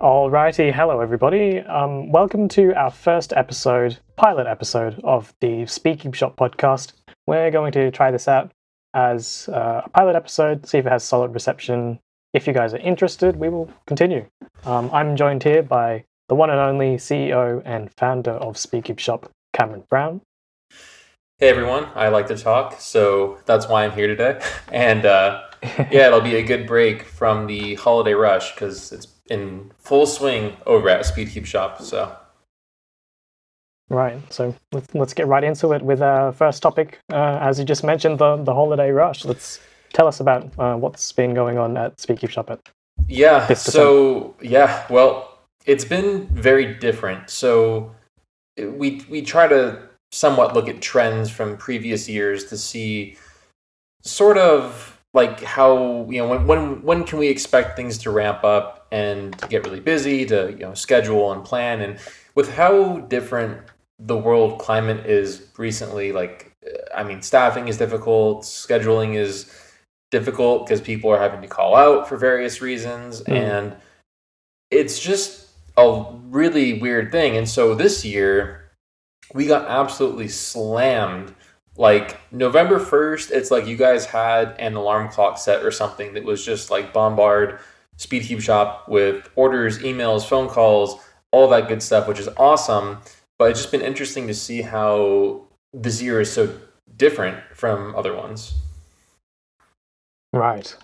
Alrighty, hello everybody. Welcome to our first pilot episode of the SpeedCubeShop Podcast. We're going to try this out as a pilot episode, see if it has solid reception. If you guys are interested, we will continue. I'm joined here by the one and only CEO and founder of SpeedCubeShop, Cameron Brown. Hey everyone, I like to talk, so that's why I'm here today. And it'll be a good break from the holiday rush because it's in full swing over at SpeedCubeShop. So, right. So let's get right into it with our first topic. As you just mentioned, the holiday rush. Let's tell us about what's been going on at SpeedCubeShop at well, it's been very different. So we try to somewhat look at trends from previous years to see sort of like how, when can we expect things to ramp up and to get really busy, to schedule and plan. And with how different the world climate is recently, staffing is difficult, scheduling is difficult because people are having to call out for various reasons, and it's just a really weird thing. And so this year we got absolutely slammed. Like November 1st, it's like you guys had an alarm clock set or something that was just like bombard SpeedCubeShop with orders, emails, phone calls, all that good stuff, which is awesome. But it's just been interesting to see how this year is so different from other ones. Right.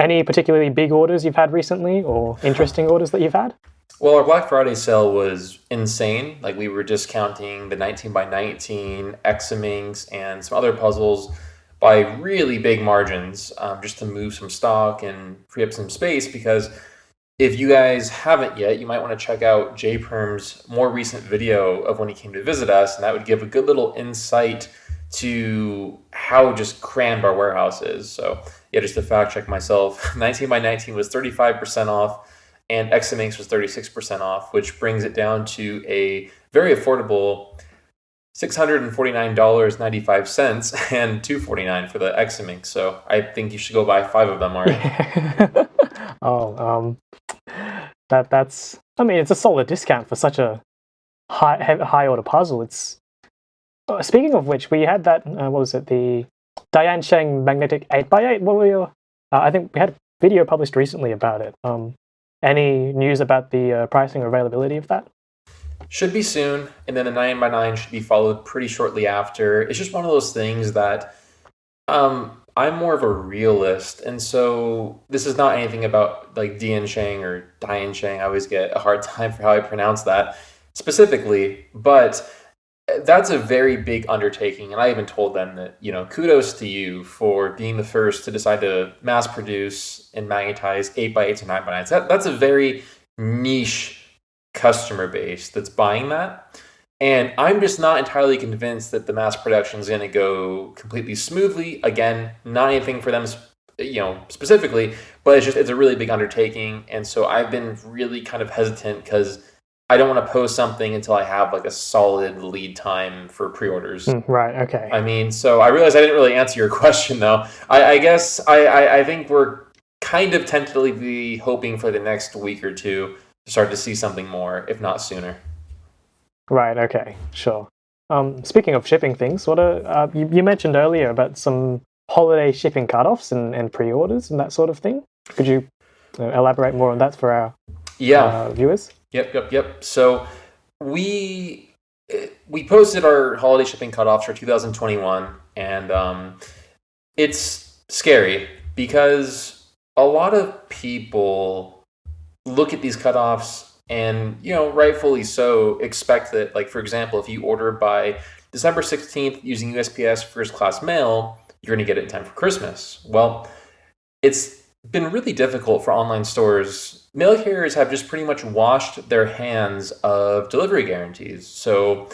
Any particularly big orders you've had recently or interesting orders that you've had? Well, our Black Friday sale was insane. Like we were discounting the 19 by 19 Eximinx and some other puzzles by really big margins, just to move some stock and free up some space. Because if you guys haven't yet, you might want to check out JPerm's more recent video of when he came to visit us, and that would give a good little insight to how just crammed our warehouse is. So yeah, just to fact check myself, 19 by 19 was 35% off. And Eximinx was 36% off, which brings it down to a very affordable $649.95 and $249 for the Eximinx. So I think you should go buy 5 of them, Ari. That's. I mean, it's a solid discount for such a high order puzzle. It's. Speaking of which, we had that. What was it? The Diane Sheng magnetic 8x8. What were your? I think we had a video published recently about it. Any news about the pricing or availability of that? Should be soon, and then the 9x9 should be followed pretty shortly after. It's just one of those things that I'm more of a realist, and so this is not anything about like Dian Sheng or Dian Sheng. I always get a hard time for how I pronounce that specifically, but that's a very big undertaking, and I even told them that, kudos to you for being the first to decide to mass produce and magnetize 8x8s and 9x9s. That's a very niche customer base that's buying that, and I'm just not entirely convinced that the mass production is going to go completely smoothly. Again, not anything for them, specifically, but it's a really big undertaking, and so I've been really kind of hesitant because I don't want to post something until I have like a solid lead time for pre-orders. Right, okay. I mean, so I realized I didn't really answer your question though. I guess I think we're kind of tentatively hoping for the next week or two to start to see something more, if not sooner. Right, okay, sure. Speaking of shipping things, what you mentioned earlier about some holiday shipping cutoffs and pre-orders and that sort of thing. Could you elaborate more on that for our viewers? Yep. So we posted our holiday shipping cutoffs for 2021, and it's scary because a lot of people look at these cutoffs and, rightfully so, expect that, like, for example, if you order by December 16th using USPS first class mail, you're going to get it in time for Christmas. Well, it's been really difficult for online stores. Mail carriers have just pretty much washed their hands of delivery guarantees. So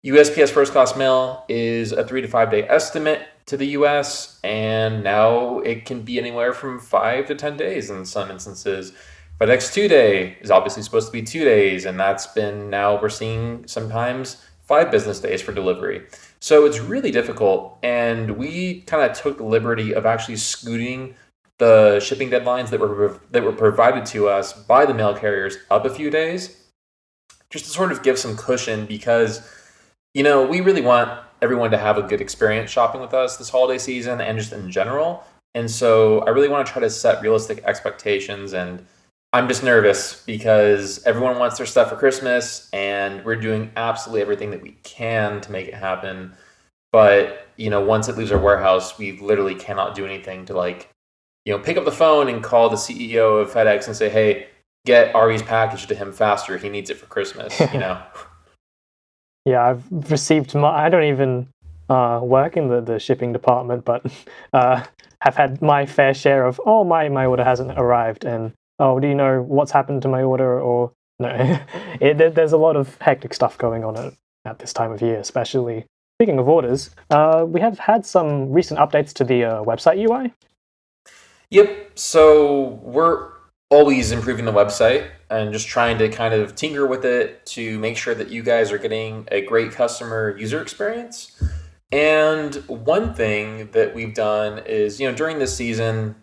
USPS first class mail is a 3 to 5 day estimate to the US, and now it can be anywhere from 5 to 10 days in some instances. FedEx 2-day is obviously supposed to be 2 days, and we're seeing sometimes 5 business days for delivery. So it's really difficult, and we kind of took the liberty of actually scooting the shipping deadlines that were provided to us by the mail carriers up a few days, just to sort of give some cushion, because we really want everyone to have a good experience shopping with us this holiday season and just in general. And so I really want to try to set realistic expectations, and I'm just nervous because everyone wants their stuff for Christmas and we're doing absolutely everything that we can to make it happen. But, once it leaves our warehouse, we literally cannot do anything to pick up the phone and call the CEO of FedEx and say, hey, get Ari's package to him faster. He needs it for Christmas, Yeah, I've received I don't even work in the shipping department, but have had my fair share of, my order hasn't arrived, and do you know what's happened to my order? Or no, there's a lot of hectic stuff going on at this time of year, especially. Speaking of orders, we have had some recent updates to the website UI. Yep. So we're always improving the website and just trying to kind of tinker with it to make sure that you guys are getting a great customer user experience. And one thing that we've done is, during this season,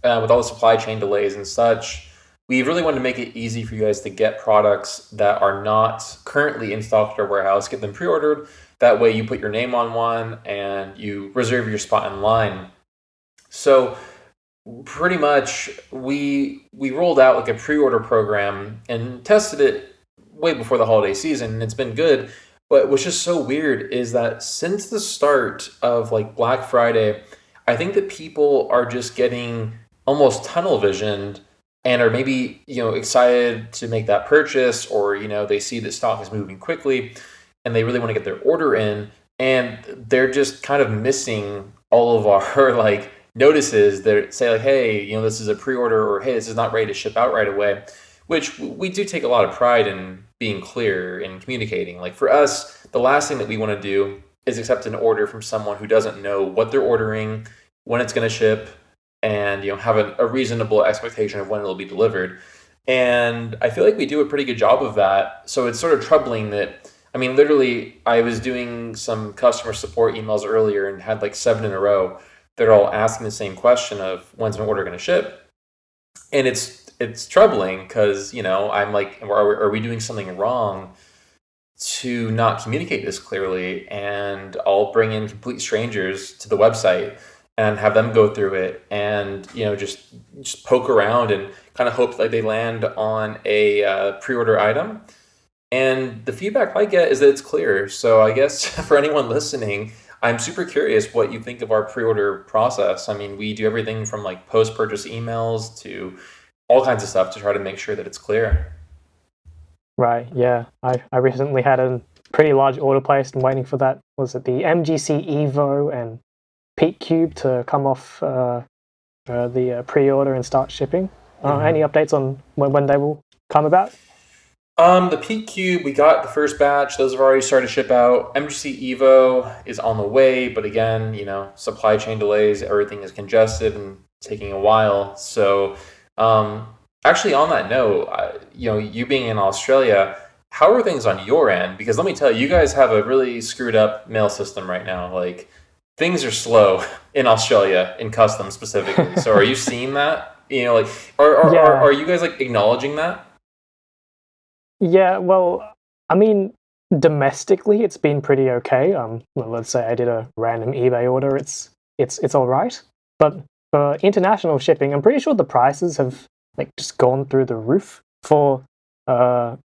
with all the supply chain delays and such, we really wanted to make it easy for you guys to get products that are not currently in stock at our warehouse, get them pre-ordered. That way you put your name on one and you reserve your spot in line. So pretty much we rolled out like a pre-order program and tested it way before the holiday season, and it's been good. But what's just so weird is that since the start of Black Friday, I think that people are just getting almost tunnel visioned and are maybe, excited to make that purchase, or, they see that stock is moving quickly and they really want to get their order in, and they're just kind of missing all of our notices that say hey, this is a pre-order, or hey, this is not ready to ship out right away, which we do take a lot of pride in being clear and communicating. For us, the last thing that we want to do is accept an order from someone who doesn't know what they're ordering, when it's going to ship, and have a reasonable expectation of when it'll be delivered. And I feel like we do a pretty good job of that. So it's sort of troubling that, literally, I was doing some customer support emails earlier and had 7 in a row. They're all asking the same question of when's my order going to ship, and it's troubling because I'm are we doing something wrong to not communicate this clearly? And I'll bring in complete strangers to the website and have them go through it and just poke around and kind of hope they land on a pre-order item. And the feedback I get is that it's clear. So I guess for anyone listening, I'm super curious what you think of our pre-order process. We do everything from post-purchase emails to all kinds of stuff to try to make sure that it's clear. Right, yeah. I recently had a pretty large order placed and waiting for that. Was it the MGC Evo and Peak Cube to come off the pre-order and start shipping? Any updates on when they will come about? The Peak Cube, we got the first batch. Those have already started to ship out. MGC Evo is on the way, but again, supply chain delays, everything is congested and taking a while. So, actually, on that note, you being in Australia, how are things on your end? Because let me tell you, you guys have a really screwed up mail system right now. Things are slow in Australia, in customs specifically. So, are you seeing that? Are you guys acknowledging that? Yeah, well, domestically it's been pretty okay. Well, let's say I did a random eBay order, it's all right. But for international shipping, I'm pretty sure the prices have just gone through the roof for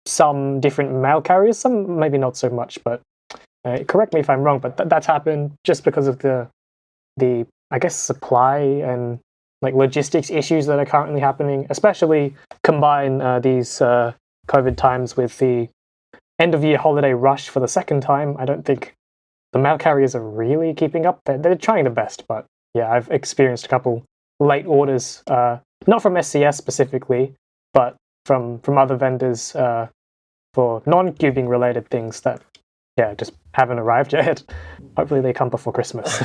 some different mail carriers. Some maybe not so much, but correct me if I'm wrong. But that's happened just because of the I guess supply and logistics issues that are currently happening. Especially combine these COVID times with the end of year holiday rush for the second time. I don't think the mail carriers are really keeping up. They're trying their best, but yeah, I've experienced a couple late orders, not from SCS specifically, but from other vendors for non-cubing related things that just haven't arrived yet. Hopefully they come before Christmas.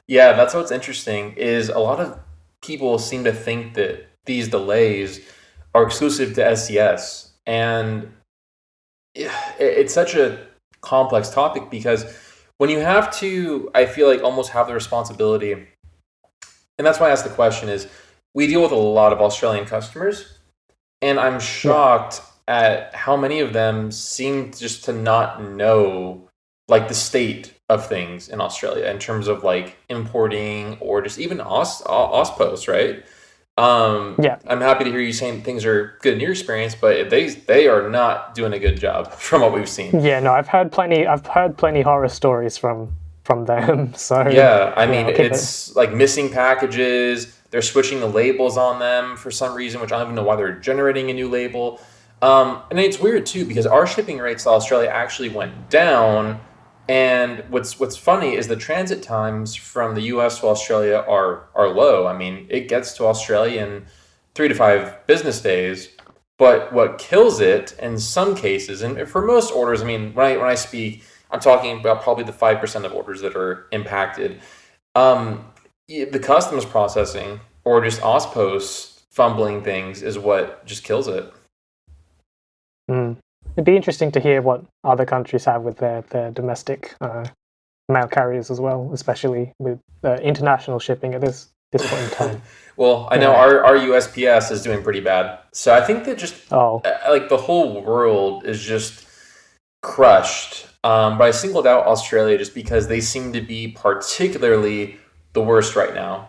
Yeah, that's what's interesting is a lot of people seem to think that these delays are exclusive to SCS. And it's such a complex topic because when you have to, I feel almost have the responsibility, and that's why I asked the question is, we deal with a lot of Australian customers, and I'm shocked at how many of them seem just to not know like the state of things in Australia in terms of like importing or just even Auspos, right? I'm happy to hear you saying things are good in your experience, but they are not doing a good job from what we've seen. Yeah, no, I've heard plenty horror stories from them. So Yeah, I mean, I'll keep it's like missing packages. They're switching the labels on them for some reason, which I don't even know why they're generating a new label. And it's weird too because our shipping rates to Australia actually went down. And what's funny is the transit times from the U.S. to Australia are low. I mean, it gets to Australia in 3 to 5 business days. But what kills it in some cases, and for most orders, I mean, when I speak, I'm talking about probably the 5% of orders that are impacted. The customs processing or just Auspos fumbling things is what just kills it. It'd be interesting to hear what other countries have with their domestic mail carriers as well, especially with international shipping at this point in time. Well, I know our USPS is doing pretty bad. So I think that just like the whole world is just crushed. But I singled out Australia just because they seem to be particularly the worst right now.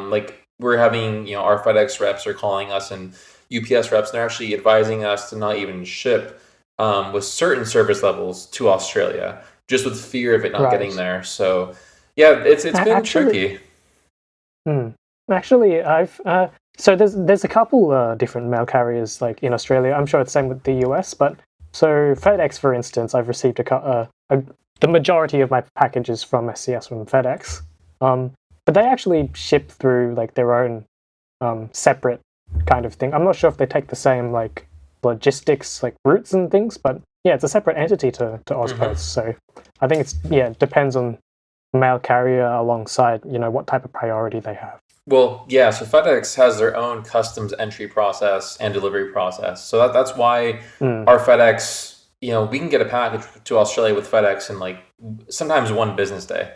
Like we're having, our FedEx reps are calling us and UPS reps, and they're actually advising us to not even ship with certain service levels to Australia, just with fear of it not getting there. So yeah, it's been tricky. Actually, I've so there's a couple different mail carriers like in Australia. I'm sure it's the same with the US, but so FedEx, for instance, I've received the majority of my packages from SCS from FedEx, but they actually ship through like their own separate kind of thing. I'm not sure if they take the same like logistics like routes and things, but yeah, it's a separate entity to Auspos. So I think it depends on mail carrier alongside what type of priority they have. Well, yeah, so FedEx has their own customs entry process and delivery process. So that's why our FedEx, we can get a package to Australia with FedEx in like sometimes 1 business day.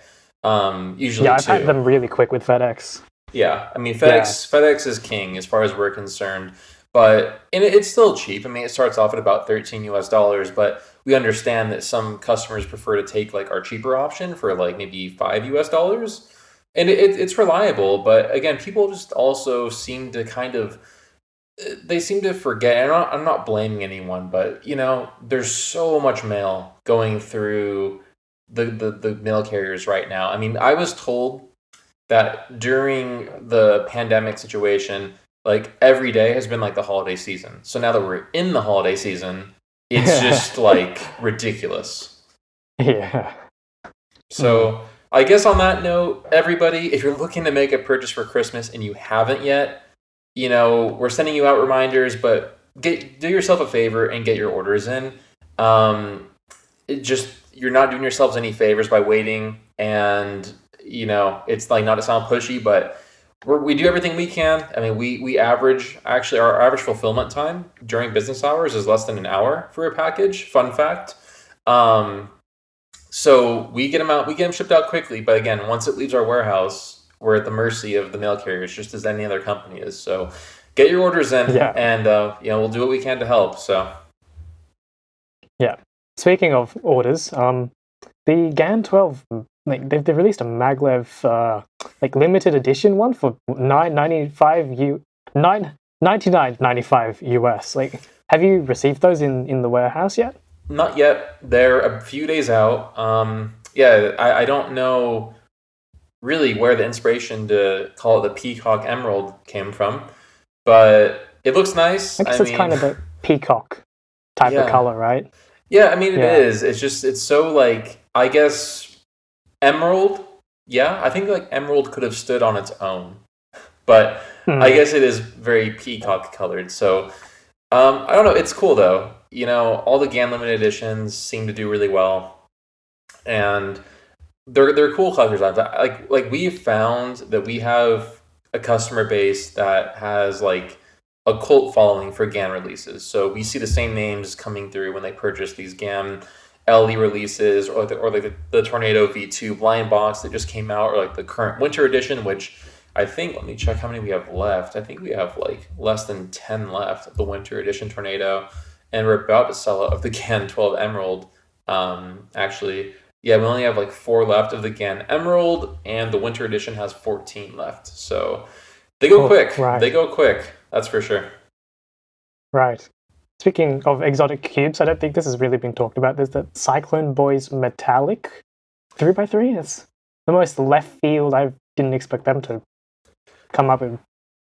Usually I've 2. had them really quick with FedEx. Yeah, I mean FedEx is king as far as we're concerned, but it's still cheap. I mean, it starts off at about $13, but we understand that some customers prefer to take like our cheaper option for like maybe $5. And it's reliable, but again, people just also seem to they seem to forget, and I'm not blaming anyone, but there's so much mail going through the mail carriers right now. I mean, I was told that during the pandemic situation, like every day has been like the holiday season. So now that we're in the holiday season, it's just like ridiculous. Yeah. So I guess on that note, everybody, if you're looking to make a purchase for Christmas and you haven't yet, we're sending you out reminders, but do yourself a favor and get your orders in. You're not doing yourselves any favors by waiting, and it's like not to sound pushy, but we do everything we can. I mean, we average, actually our average fulfillment time during business hours is less than an hour for a package. Fun fact. So we get them shipped out quickly. But again, once it leaves our warehouse, we're at the mercy of the mail carriers, just as any other company is. So get your orders in, and we'll do what we can to help. So yeah. Speaking of orders, the GAN 12, like they've released a maglev like limited edition one for $99.95 US. Like, have you received those in the warehouse yet? Not yet. They're a few days out. I don't know really where the inspiration to call it the Peacock Emerald came from, but it looks nice. I guess it's kind of a peacock type of color, right? Yeah, I mean, it is. It's so like, I guess, emerald. Yeah, I think like emerald could have stood on its own, but I guess it is very peacock colored. So I don't know. It's cool though. All the GAN limited editions seem to do really well, and they're cool color designs. Like we've found that we have a customer base that has like a cult following for GAN releases. So we see the same names coming through when they purchase these GAN LE releases, or like the Tornado V2 blind box that just came out, or like the current winter edition, which I think, let me check how many we have left. I think we have like less than 10 left of the Winter Edition Tornado, and we're about to sell out of the GAN 12 Emerald. Actually, yeah, we only have like 4 left of the GAN Emerald, and the Winter Edition has 14 left. So they go quick. Right. They go quick. That's for sure. Right. Speaking of exotic cubes, I don't think this has really been talked about. There's the Cyclone Boys Metallic 3x3. It's the most left field. I didn't expect them to come up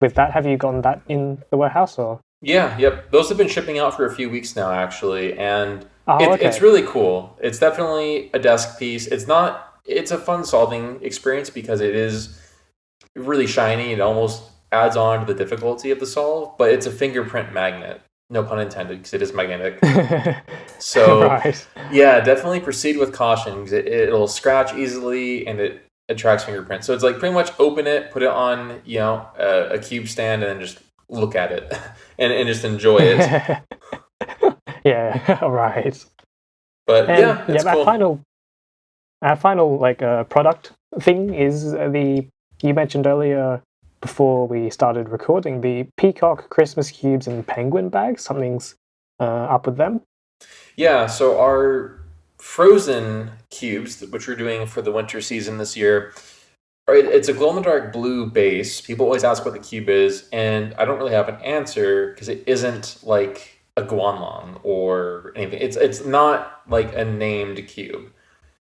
with that. Have you gotten that in the warehouse? Or? Yeah, yep. Those have been shipping out for a few weeks now, actually, and Okay. it's really cool. It's definitely a desk piece. It's a fun solving experience because it is really shiny. It almost adds on to the difficulty of the solve, but it's a fingerprint magnet. No pun intended, because it is magnetic. So, right. yeah, definitely proceed with caution, because it'll scratch easily and it attracts fingerprints. So it's like pretty much open it, put it on, a cube stand, and then just look at it and just enjoy it. Yeah, right. But and, it's cool. Our final product thing is you mentioned earlier before we started recording, the Peacock Christmas cubes and penguin bags. Something's up with them. Yeah, so our frozen cubes, which we're doing for the winter season this year, it's a glow-in-the-dark blue base. People always ask what the cube is, and I don't really have an answer because it isn't like a guanlong or anything. It's not like a named cube.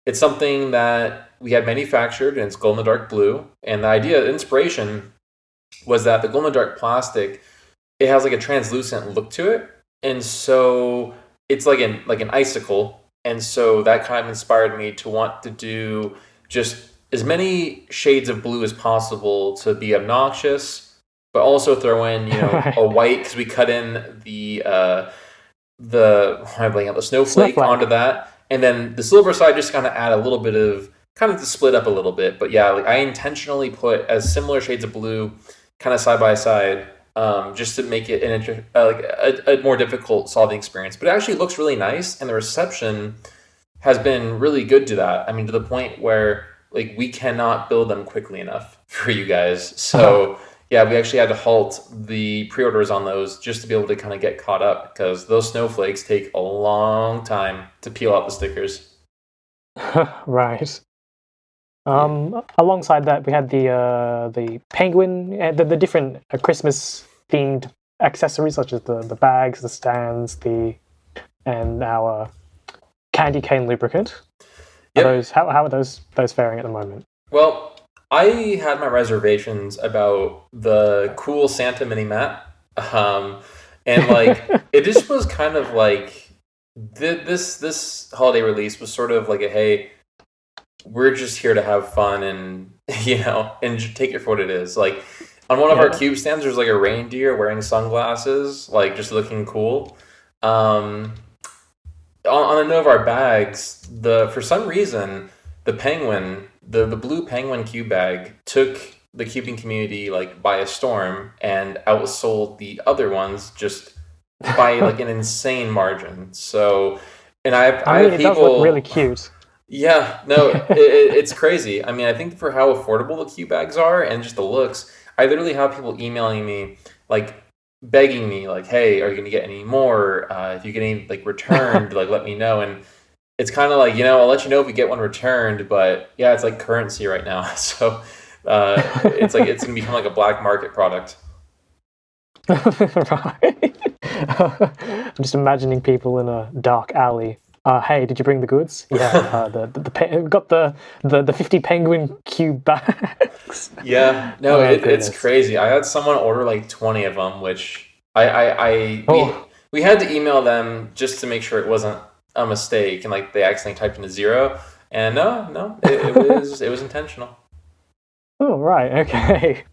It's something that we had manufactured, and it's glow-in-the-dark blue. And the inspiration was that the glow-in-the-dark plastic, it has like a translucent look to it, and so it's like an icicle. And so that kind of inspired me to want to do just as many shades of blue as possible to be obnoxious, but also throw in a white, because we cut in the snowflake onto that, and then the silver side just kind of add a little bit of kind of to split up a little bit. But yeah, I intentionally put as similar shades of blue kind of side by side, just to make it a more difficult solving experience. But it actually looks really nice, and the reception has been really good to that. I mean, to the point where we cannot build them quickly enough for you guys. So yeah, we actually had to halt the pre-orders on those just to be able to kind of get caught up, because those snowflakes take a long time to peel out the stickers. Right. Alongside that, we had the penguin, the different Christmas themed accessories, such as the bags, the stands, and our candy cane lubricant. Yep. How are those faring at the moment? Well, I had my reservations about the cool Santa mini mat, and it just was kind of like this holiday release was sort of like hey, we're just here to have fun and and take it for what it is. Like on one of our cube stands, there's like a reindeer wearing sunglasses, just looking cool. On the note of our bags, for some reason the penguin, the blue penguin cube bag took the cubing community by a storm and outsold the other ones just by an insane margin. So, and I have people. It does look really cute. Yeah, no, it's crazy. I mean, I think for how affordable the cube bags are and just the looks, I literally have people emailing me begging me hey, are you gonna get any more? If you get any returned, let me know. And it's kind of I'll let you know if we get one returned, but yeah, it's currency right now. So it's it's gonna become a black market product. Right. I'm just imagining people in a dark alley. Hey, did you bring the goods? Yeah, got the 50 penguin cube bags. Yeah, no, it's crazy. I had someone order 20 of them, which we had to email them just to make sure it wasn't a mistake and they accidentally typed in a 0. And no, it was intentional. Oh, right, okay.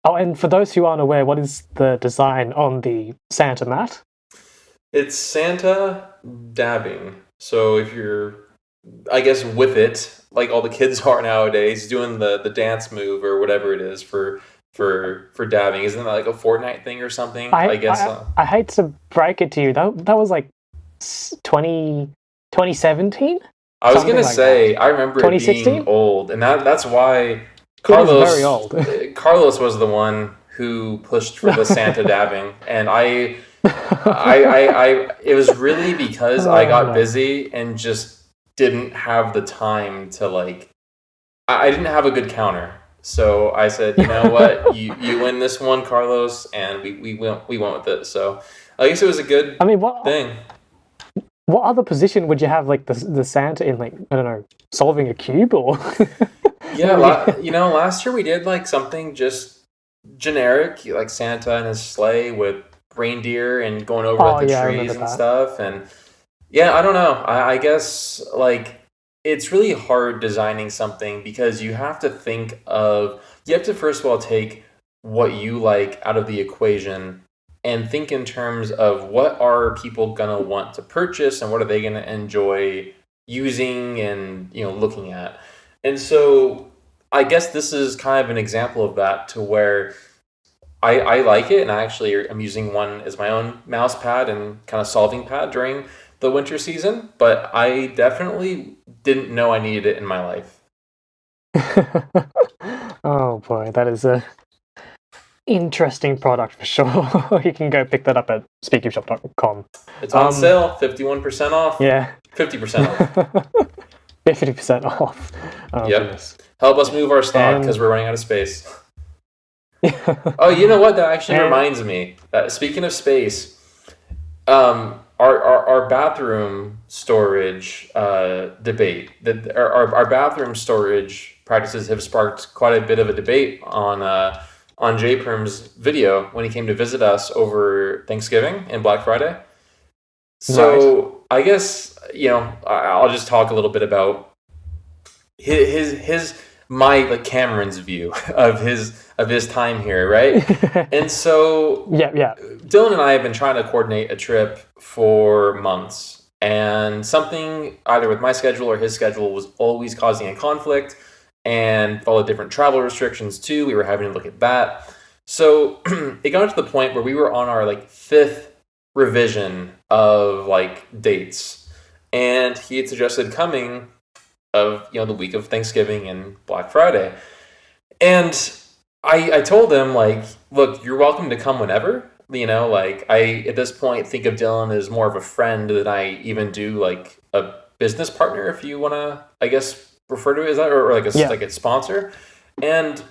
Oh, and for those who aren't aware, what is the design on the Santa mat? It's Santa dabbing. So if you're, I guess, with it, all the kids are nowadays, doing the dance move or whatever it is for dabbing. Isn't that a Fortnite thing or something? I guess so. I hate to break it to you. That was 2017? I was going to say, I remember it being old. And that's why It is very old. Carlos was the one who pushed for the Santa dabbing, and it was really because I got busy and just didn't have the time to like. I didn't have a good counter, so I said, you know what, you win this one, Carlos, and we went with it. So I guess it was a good thing. What other position would you have, like the Santa in, like, I don't know, solving a cube or? Yeah, last year we did like something just generic, like Santa and his sleigh with reindeer and going over like the trees and stuff. And yeah, I don't know. I guess like it's really hard designing something because you have to first of all take what you like out of the equation and think in terms of what are people gonna want to purchase and what are they gonna enjoy using and looking at. And so I guess this is kind of an example of that, to where I like it, and I actually am using one as my own mouse pad and kind of solving pad during the winter season, but I definitely didn't know I needed it in my life. Oh boy, that is a interesting product for sure. You can go pick that up at SpeedCubeShop.com. It's on sale, 51% off. Yeah. 50% off. 50% off. Oh, yep. Goodness. Help us move our stock because we're running out of space. Oh, you know what? That actually reminds me. Speaking of space, our bathroom storage debate. Our bathroom storage practices have sparked quite a bit of a debate on JPerm's video when he came to visit us over Thanksgiving and Black Friday. So I guess I'll just talk a little bit about Cameron's view of his time here, right? And so yeah, Dylan and I have been trying to coordinate a trip for months, and something either with my schedule or his schedule was always causing a conflict, and all the different travel restrictions too. We were having to look at that. So it got to the point where we were on our like fifth revision of like dates, and he had suggested coming of the week of Thanksgiving and Black Friday. And I told him, like, look, you're welcome to come whenever. I at this point think of Dylan as more of a friend than I even do like a business partner, if you want to, I guess, refer to it as that, or like a sponsor. And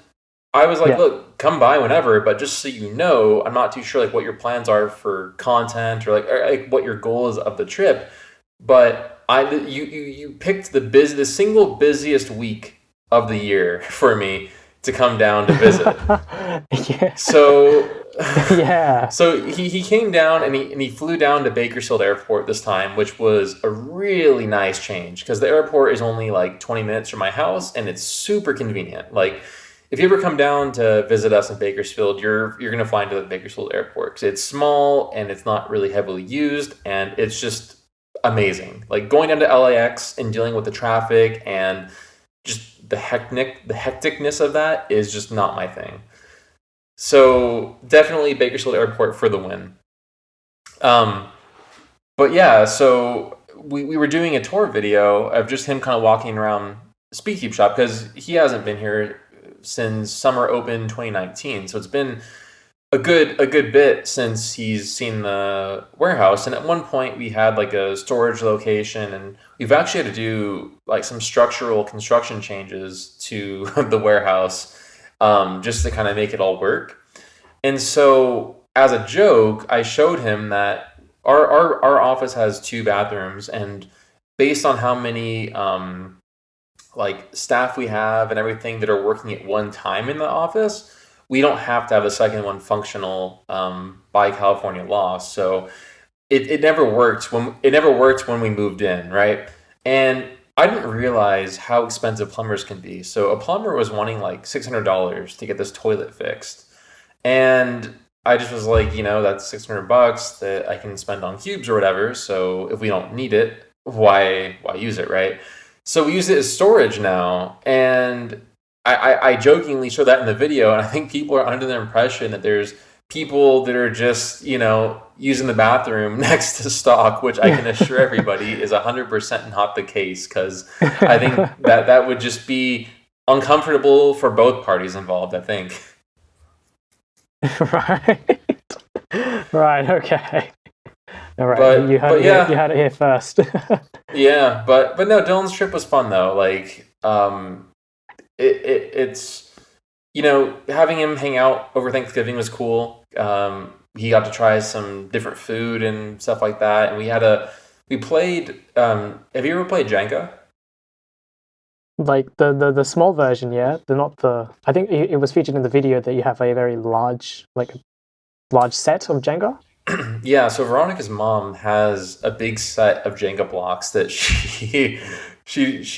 I was like, look, come by whenever, but just so you know, I'm not too sure like what your plans are for content or like what your goal is of the trip. But you picked the single busiest week of the year for me to come down to visit. Yeah. So yeah. So he came down and he flew down to Bakersfield Airport this time, which was a really nice change because the airport is only like 20 minutes from my house and it's super convenient. Like if you ever come down to visit us in Bakersfield, you're going to fly into the Bakersfield Airport because it's small and it's not really heavily used and it's just amazing. Like going down to LAX and dealing with the traffic and just the hecticness of that is just not my thing. So definitely Bakersfield Airport for the win. But yeah, so we were doing a tour video of just him kind of walking around SpeedCubeShop because he hasn't been here since Summer Open 2019. So it's been a good bit since he's seen the warehouse. And at one point we had like a storage location, and we've actually had to do like some structural construction changes to the warehouse just to kind of make it all work. And so as a joke, I showed him that our office has 2 bathrooms, and based on how many like staff we have and everything that are working at one time in the office, we don't have to have a second one functional by California law. So it never worked when we moved in, right? And I didn't realize how expensive plumbers can be. So a plumber was wanting like $600 to get this toilet fixed. And I just was like, that's $600 that I can spend on cubes or whatever. So if we don't need it, why use it, right? So we use it as storage now. And I jokingly show that in the video, and I think people are under the impression that there's people that are just, using the bathroom next to stock, which I can assure everybody is 100% not the case, because I think that would just be uncomfortable for both parties involved, I think. Right. Right. Okay. All right. But You had but it here. yeah, You had it here first. yeah. But no, Dylan's trip was fun though. Like it's having him hang out over Thanksgiving was cool. He got to try some different food and stuff like that, and we played. Have you ever played Jenga? Like the small version, yeah. They're not the. I think it was featured in the video that you have a very large, like a large set of Jenga. Yeah, so Veronica's mom has a big set of Jenga blocks that she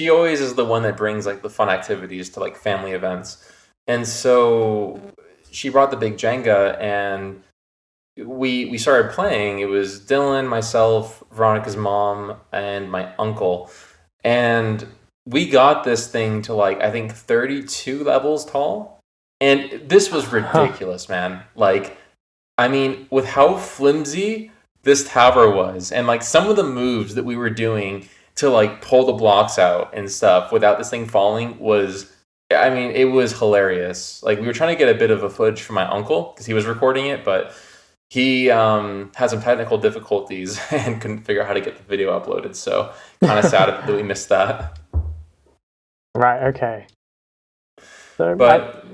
always is the one that brings like the fun activities to like family events. And so she brought the big Jenga and we started playing. It was Dylan, myself, Veronica's mom, and my uncle. And we got this thing to like I think 32 levels tall. And this was Huh. ridiculous, man. Like I mean, with how flimsy this tower was, and like some of the moves that we were doing to like pull the blocks out and stuff without this thing falling was, I mean, it was hilarious. Like we were trying to get a bit of a footage from my uncle because he was recording it, but he had some technical difficulties and couldn't figure out how to get the video uploaded. So kind of sad that we missed that. Right. Okay. So But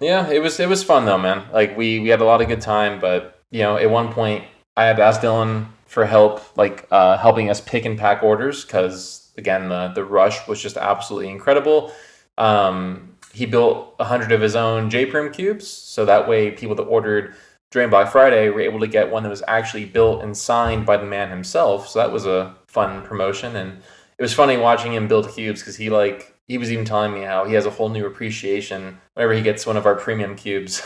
yeah, it was fun though, man. Like we had a lot of good time, but at one point I had asked Dylan for help, like helping us pick and pack orders, because again the rush was just absolutely incredible. He built 100 of his own JPerm cubes, so that way people that ordered during Black Friday were able to get one that was actually built and signed by the man himself. So that was a fun promotion, and it was funny watching him build cubes because he was even telling me how he has a whole new appreciation whenever he gets one of our premium cubes.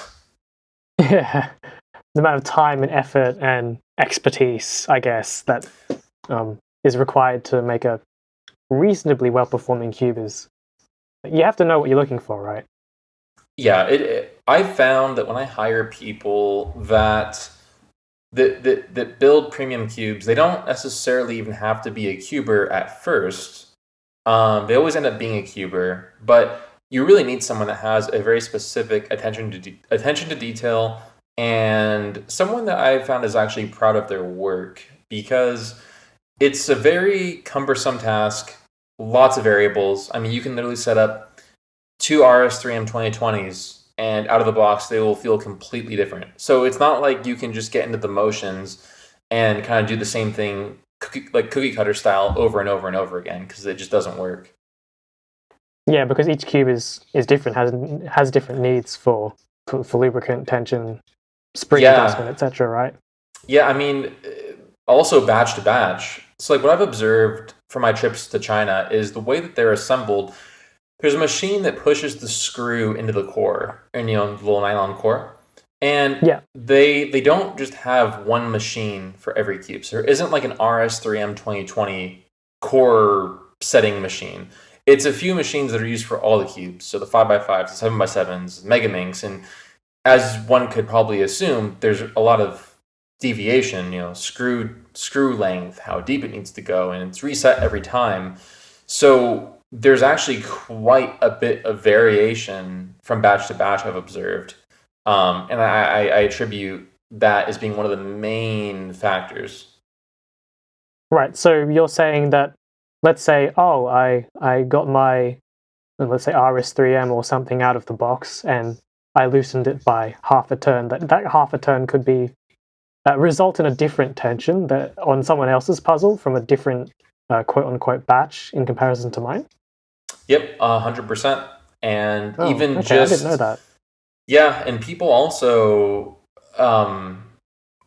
yeah, the amount of time and effort and expertise, I guess, that is required to make a reasonably well-performing cube is. You have to know what you're looking for, right? Yeah, I found that when I hire people that build premium cubes, they don't necessarily even have to be a cuber at first. They always end up being a cuber, but you really need someone that has a very specific attention to detail, and someone that I've found is actually proud of their work, because it's a very cumbersome task, lots of variables. I mean, you can literally set up two RS3M 2020s, and out of the box, they will feel completely different. So it's not like you can just get into the motions and kind of do the same thing cookie cutter style over and over and over again, because it just doesn't work. Yeah, because each cube is different, has different needs for lubricant, tension, spring adjustment, Yeah, etc. Right? yeah. I mean, also batch to batch. So like what I've observed from my trips to China is the way that they're assembled. There's a machine that pushes the screw into the core, and the little nylon core, and Yeah, they don't just have one machine for every cube. So there isn't like an RS3M 2020 core setting machine. It's a few machines that are used for all the cubes. So the 5x5s, the 7x7s, Megaminx, and as one could probably assume, there's a lot of deviation. Screw length, how deep it needs to go, and it's reset every time. So there's actually quite a bit of variation from batch to batch I've observed, and I attribute that as being one of the main factors. right. So you're saying that, let's say, oh, I got my, let's say, RS3M or something out of the box, and I loosened it by half a turn. That half a turn could be result in a different tension that on someone else's puzzle from a different quote unquote batch in comparison to mine. Yep, 100%. And Oh, even okay, I didn't know just that. yeah, and people also are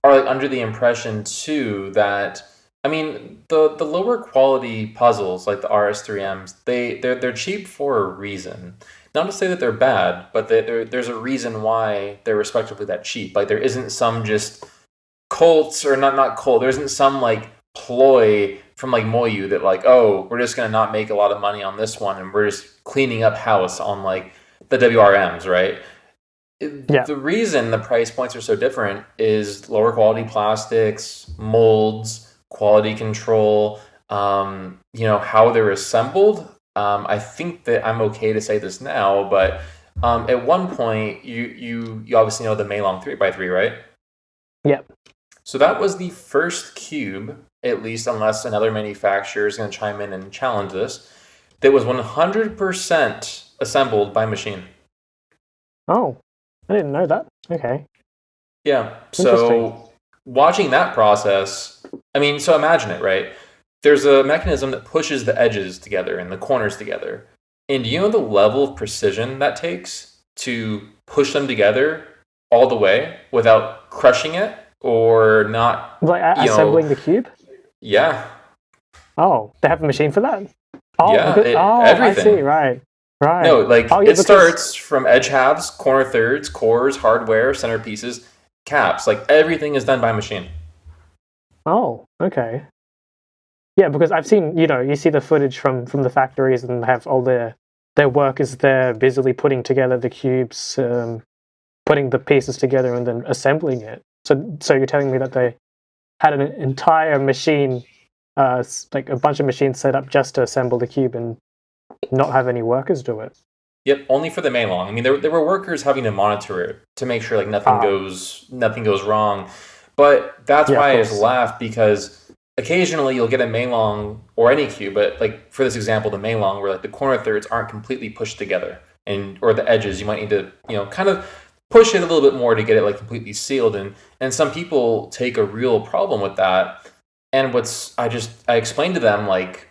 like under the impression too that, I mean, the lower quality puzzles like the RS3Ms, they're cheap for a reason. Not to say that they're bad, but there's a reason why they're respectively that cheap. Like there isn't some just cults, or not cult. There isn't some like ploy from like Moyu that like, oh, we're just gonna not make a lot of money on this one, and we're just cleaning up house on like the WRMs, right? Yeah, The reason the price points are so different is lower quality plastics, molds, quality control, how they're assembled. I think that I'm okay to say this now, but at one point, you obviously know the Maylong 3x3, right? Yep. So that was the first cube, at least unless another manufacturer is going to chime in and challenge this, that was 100% assembled by machine. Oh, I didn't know that. Okay. Yeah. Interesting. So watching that process, I mean, so imagine it, right? There's a mechanism that pushes the edges together and the corners together. And do you know the level of precision that takes to push them together all the way without crushing it or not, Like you assembling know, the cube? yeah, Oh, they have a machine for that? Oh, yeah, I see. everything. Right. No, Right. like Oh, yeah, it because starts from edge halves, corner thirds, cores, hardware, centerpieces, caps. Like everything is done by machine. oh, okay. Yeah, because I've seen, you see the footage from the factories and have all their workers there busily putting together the cubes, putting the pieces together and then assembling it. So you're telling me that they had an entire machine, like a bunch of machines set up just to assemble the cube and not have any workers do it. Yep, only for the Maylong. I mean, there were workers having to monitor it to make sure like Ah, nothing goes wrong. But that's yeah, of why I just course. laugh because occasionally you'll get a Maylong or any cube, but like for this example, the Maylong where like the corner thirds aren't completely pushed together and or the edges, you might need to, kind of push it a little bit more to get it like completely sealed. And some people take a real problem with that. And I explained to them like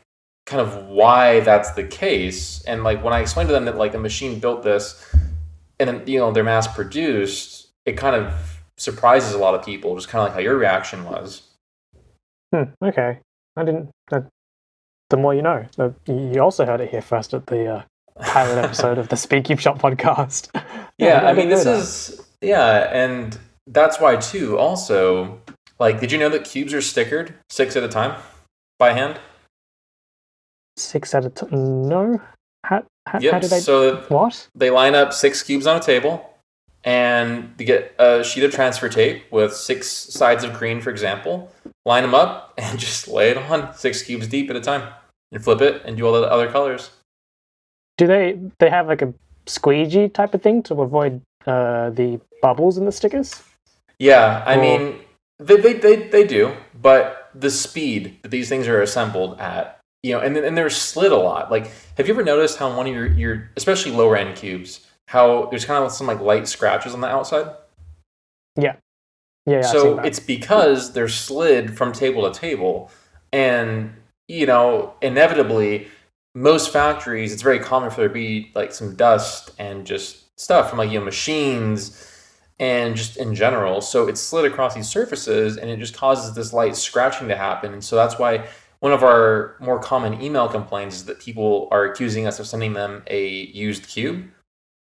kind of why that's the case. And like when I explained to them that like a machine built this and then they're mass produced, it kind of surprises a lot of people, just kind of like how your reaction was. Okay. I didn't. The more you know. You also heard it here first at the pilot episode of the SpeedCubeShop podcast. Yeah, Yeah, I I mean didn't know this that. is yeah, and that's why too. Also, like, did you know that cubes are stickered 6 at a time by hand? 6 at a time. No. How Yep. do they? So What? they line up 6 cubes on a table, and you get a sheet of transfer tape with 6 sides of green, for example. Line them up and just lay it on 6 cubes deep at a time, and flip it and do all the other colors. Do they have like a squeegee type of thing to avoid the bubbles in the stickers? Yeah, I Or mean, they do, but the speed that these things are assembled at, and they're slid a lot. Like, have you ever noticed how one of your especially lower end cubes, how there's kind of some like light scratches on the outside? yeah, yeah, I've seen So that. it's because they're slid from table to table, and inevitably, most factories, it's very common for there to be like some dust and just stuff from like machines and just in general. So it's slid across these surfaces and it just causes this light scratching to happen. And so that's why one of our more common email complaints is that people are accusing us of sending them a used cube.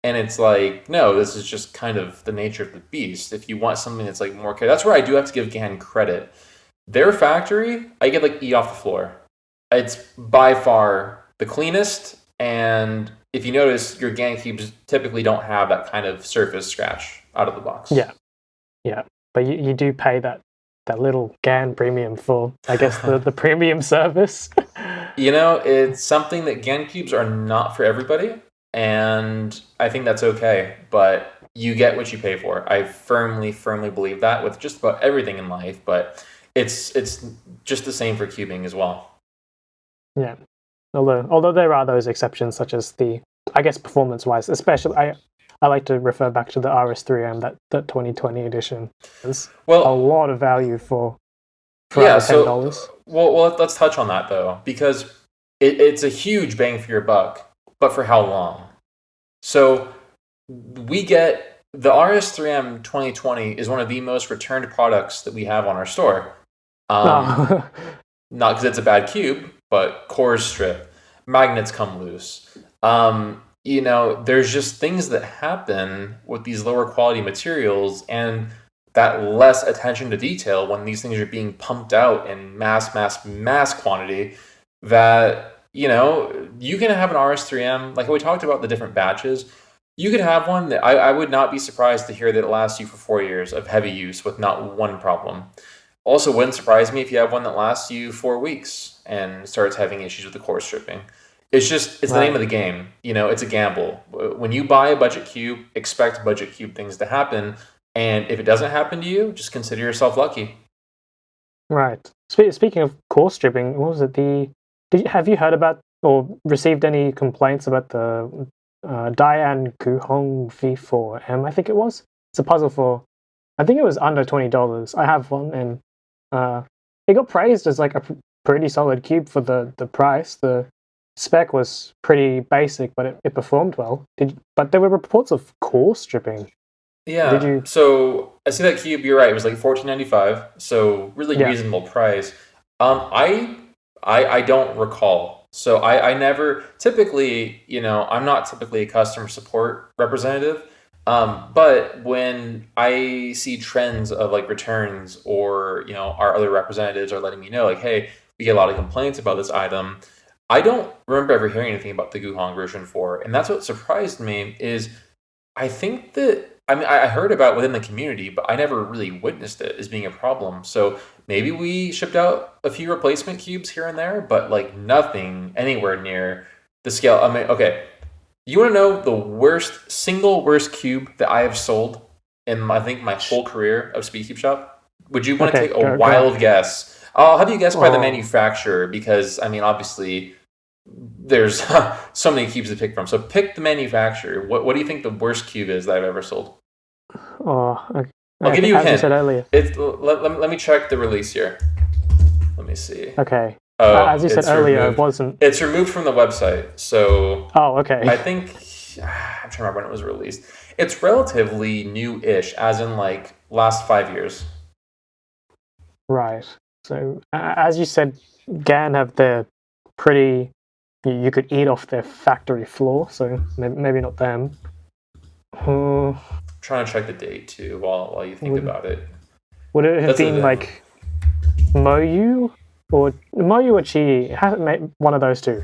And it's like, no, this is just kind of the nature of the beast. If you want something that's like more, that's where I do have to give GAN credit. Their factory, I get like eat off the floor. It's by far the cleanest. And if you notice, your GAN cubes typically don't have that kind of surface scratch out of the box. Yeah, yeah, but you do pay that little GAN premium for, I guess, the premium service. It's something that GAN cubes are not for everybody, and I think that's okay. But you get what you pay for. I firmly, firmly believe that with just about everything in life. But it's just the same for cubing as well. Yeah, although there are those exceptions, such as I guess performance-wise, especially I like to refer back to the RS3M, that 2020 edition. There's a Well, lot of value for yeah. under So, $10. well, let's touch on that though, because it's a huge bang for your buck, but for how long? So we get the RS3M 2020 is one of the most returned products that we have on our store. Um, Oh, Not because it's a bad cube, but cores strip, magnets come loose. There's just things that happen with these lower quality materials and that less attention to detail when these things are being pumped out in mass quantity that, you can have an RS3M, like we talked about the different batches. You could have one that I would not be surprised to hear that it lasts you for 4 years of heavy use with not one problem. Also, wouldn't surprise me if you have one that lasts you 4 weeks and starts having issues with the core stripping. It's the name of the game. It's a gamble. When you buy a budget cube, expect budget cube things to happen. And if it doesn't happen to you, just consider yourself lucky. Right. Speaking of core stripping, what was it? Have you heard about or received any complaints about the Dian Guhong V4M? I think it was. It's a puzzle for, I think it was under $20. I have one, and it got praised as like a pretty solid cube for the price. The spec was pretty basic, but it performed well. But there were reports of core stripping. Yeah. So I see that cube. You're right. It was like $14.95. So really reasonable price. I don't recall. So I never typically, I'm not typically a customer support representative. But when I see trends of like returns, or our other representatives are letting me know like, hey, we get a lot of complaints about this item. I don't remember ever hearing anything about the Guhong version 4, and that's what surprised me. Is I think that I heard about it within the community, but I never really witnessed it as being a problem. So maybe we shipped out a few replacement cubes here and there, but like nothing anywhere near the scale. I mean, okay. You want to know the single worst cube that I have sold in, I think, my whole career of SpeedCubeShop? Would you want to take a wild guess? I'll have you guess by the manufacturer, because, I mean, obviously, there's so many cubes to pick from. So pick the manufacturer. What do you think the worst cube is that I've ever sold? Okay. I'll give you a hint. As you said earlier. Let me check the release here. Let me see. Okay. Oh, as you said earlier, it wasn't. It's removed from the website. So. Oh, okay. I think I'm trying to remember when it was released. It's relatively new-ish, as in like last 5 years. Right. So as you said, GAN have their pretty. You could eat off their factory floor. So maybe not them. I'm trying to check the date too while you think about it. Would it have been like Moyu? Or Moyu or Chi, hasn't made one of those two.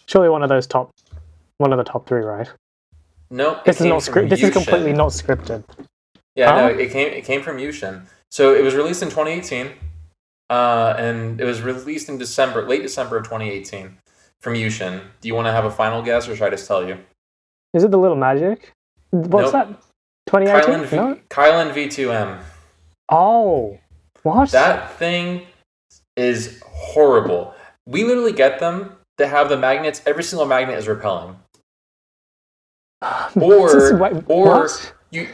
Surely one of the top 3, right? No, this is not scripted. This is completely not scripted. Yeah, no, it came from Yushin. So it was released in 2018, and it was released in late December of 2018 from Yushin. Do you want to have a final guess, or should I just tell you? Is it the Little Magic? What's that? 2018? Kylan V2M. Oh, what? That thing is horrible. We literally get them that have the magnets. Every single magnet is repelling. Or you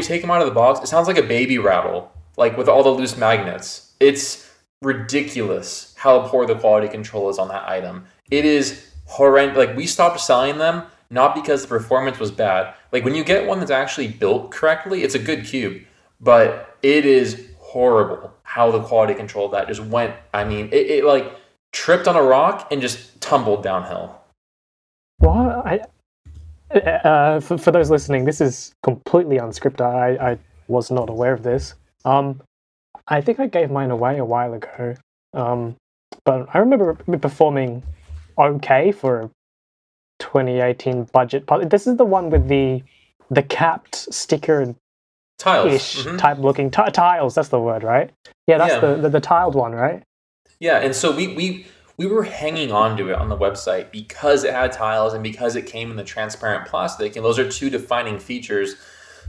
take them out of the box. It sounds like a baby rattle, like with all the loose magnets. It's ridiculous how poor the quality control is on that item. It is horrendous. Like, we stopped selling them not because the performance was bad. Like, when you get one that's actually built correctly, it's a good cube, but it is horrible how the quality control of that just went. I mean, it like tripped on a rock and just tumbled downhill. Well, for those listening, this is completely unscripted. I was not aware of this. I think I gave mine away a while ago. But I remember it performing okay for a 2018 budget. This is the one with the capped sticker tiles type looking tiles. That's the word, right? Yeah, that's the tiled one, right? Yeah, and so we were hanging on to it on the website because it had tiles and because it came in the transparent plastic, and those are two defining features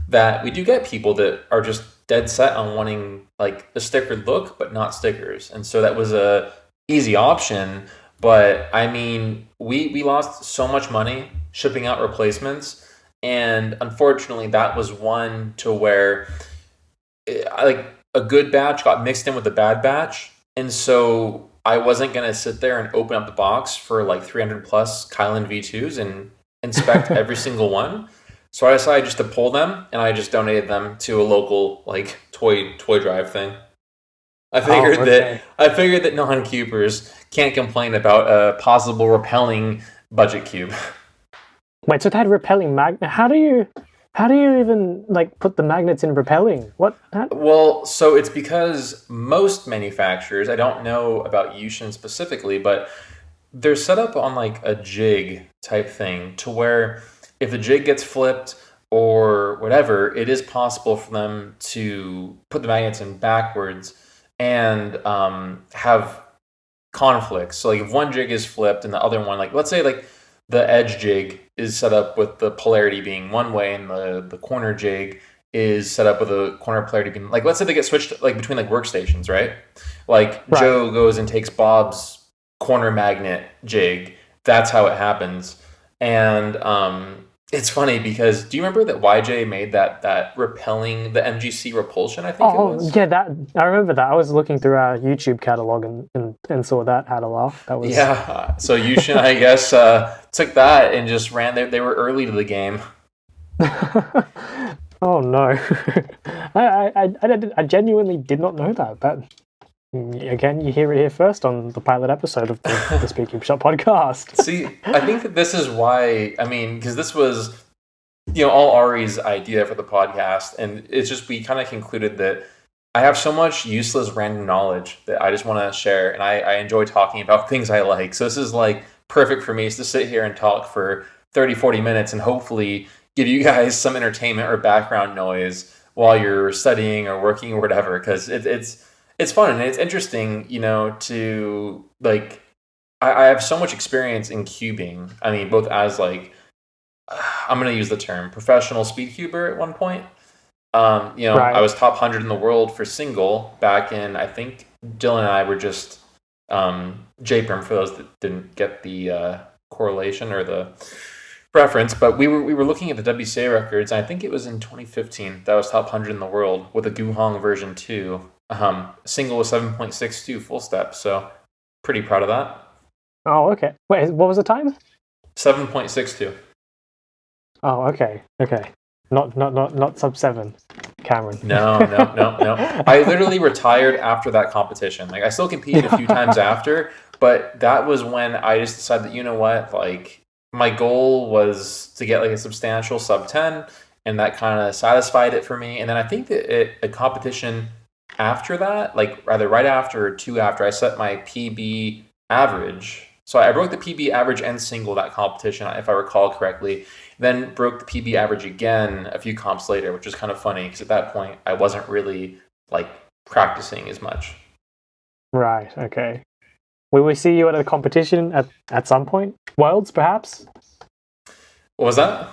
that we do get people that are just dead set on wanting like a stickered look but not stickers, and so that was a easy option. But I mean, we lost so much money shipping out replacements. And unfortunately, that was one to where like a good batch got mixed in with a bad batch. And so I wasn't going to sit there and open up the box for like 300 plus Kylan V2s and inspect every single one. So I decided just to pull them, and I just donated them to a local like toy drive thing. I figured that non-cubers can't complain about a possible repelling budget cube. Wait, so it had repelling magnet? How do you even like put the magnets in repelling? What? Well, so it's because most manufacturers, I don't know about Yushin specifically, but they're set up on like a jig type thing to where if the jig gets flipped or whatever, it is possible for them to put the magnets in backwards and have conflicts. So like if one jig is flipped and the other one, like let's say like the edge jig is set up with the polarity being one way and the corner jig is set up with a corner polarity being like, let's say they get switched like between like workstations, right? Like right. Joe goes and takes Bob's corner magnet jig. That's how it happens. And it's funny because do you remember that YJ made that repelling the MGC repulsion? I think it was. Yeah, that I remember that. I was looking through our YouTube catalog and saw that, had a laugh. That was So Yushin, I guess, took that and just ran. They were early to the game. Oh no! I genuinely did not know that. That again, you hear it here first on the pilot episode of the SpeedCubeShop podcast. See, I think that this is why. I mean, because this was, all Ari's idea for the podcast, and it's just we kind of concluded that I have so much useless random knowledge that I just want to share, and I enjoy talking about things I like. So this is like perfect for me is to sit here and talk for 30, 40 minutes and hopefully give you guys some entertainment or background noise while you're studying or working or whatever, because it's fun and it's interesting, to like, I have so much experience in cubing. I mean, both as like, I'm going to use the term professional speed cuber at one point. Right. I was top 100 in the world for single back in, I think Dylan and I were just JPerm for those that didn't get the correlation or the reference, but we were looking at the WCA records. And I think it was in 2015 that was top 100 in the world with a Guhong version 2. Single was 7.62 full step, so pretty proud of that. Oh, okay. Wait, what was the time? 7.62. Oh, okay. Not sub 7, Cameron. No. I literally retired after that competition. Like I still competed a few times after, but that was when I just decided that like my goal was to get like a substantial sub 10, and that kind of satisfied it for me. And then I think that a competition after that, like either right after or 2 after, I set my PB average. So I broke the PB average and single that competition, if I recall correctly. Then broke the PB average again a few comps later, which was kind of funny because at that point I wasn't really like practicing as much. Right. Okay. Will we see you at a competition at some point? Worlds, perhaps? What was that?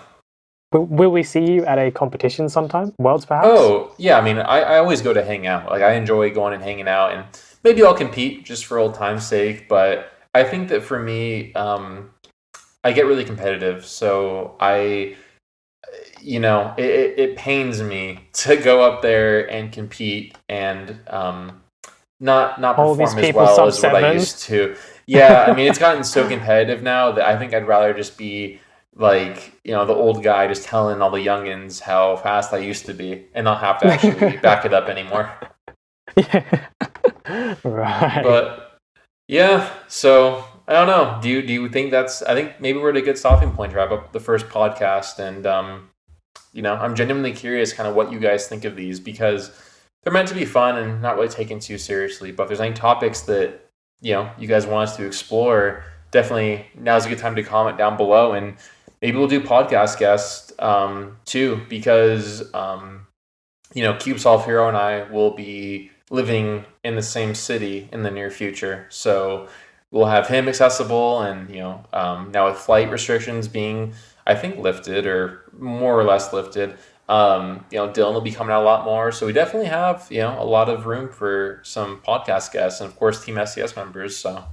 Will we see you at a competition sometime? Worlds, perhaps? Oh, yeah. I mean, I always go to hang out. Like, I enjoy going and hanging out, and maybe I'll compete just for old time's sake. But I think that for me, I get really competitive. So it pains me to go up there and compete and not perform as well as what I used to. Yeah, I mean, it's gotten so competitive now that I think I'd rather just be like, the old guy just telling all the youngins how fast I used to be and not have to actually back it up anymore. Yeah. Right. But yeah, so I don't know. Do you think I think maybe we're at a good stopping point to wrap up the first podcast, and I'm genuinely curious kind of what you guys think of these, because they're meant to be fun and not really taken too seriously. But if there's any topics that you guys want us to explore, definitely now's a good time to comment down below, and maybe we'll do podcast guests too, because CubeSolve Hero and I will be living in the same city in the near future, so we'll have him accessible, and now with flight restrictions being, I think, lifted or more or less lifted, Dylan will be coming out a lot more. So we definitely have a lot of room for some podcast guests, and of course Team SCS members. So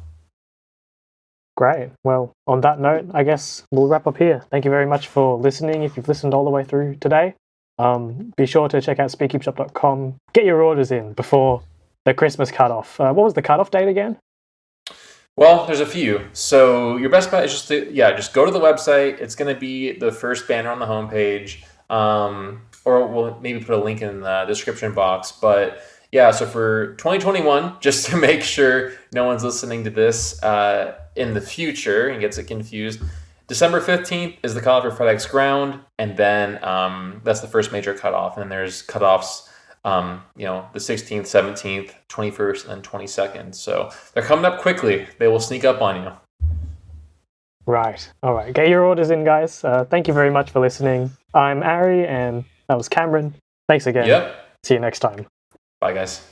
great. Well, on that note, I guess we'll wrap up here. Thank you very much for listening. If you've listened all the way through today, be sure to check out SpeedCubeShop.com. Get your orders in before the Christmas cutoff. What was the cutoff date again? Well, there's a few. So your best bet is just go to the website. It's going to be the first banner on the homepage, or we'll maybe put a link in the description box. But yeah, so for 2021, just to make sure no one's listening to this in the future and gets it confused, December 15th is the cutoff for FedEx Ground, and then that's the first major cutoff. And then there's cutoffs the 16th, 17th, 21st, and 22nd. So they're coming up quickly. They will sneak up on you. Right. All right. Get your orders in, guys. Thank you very much for listening. I'm Ari, and that was Cameron. Thanks again. Yep. See you next time. Bye, guys.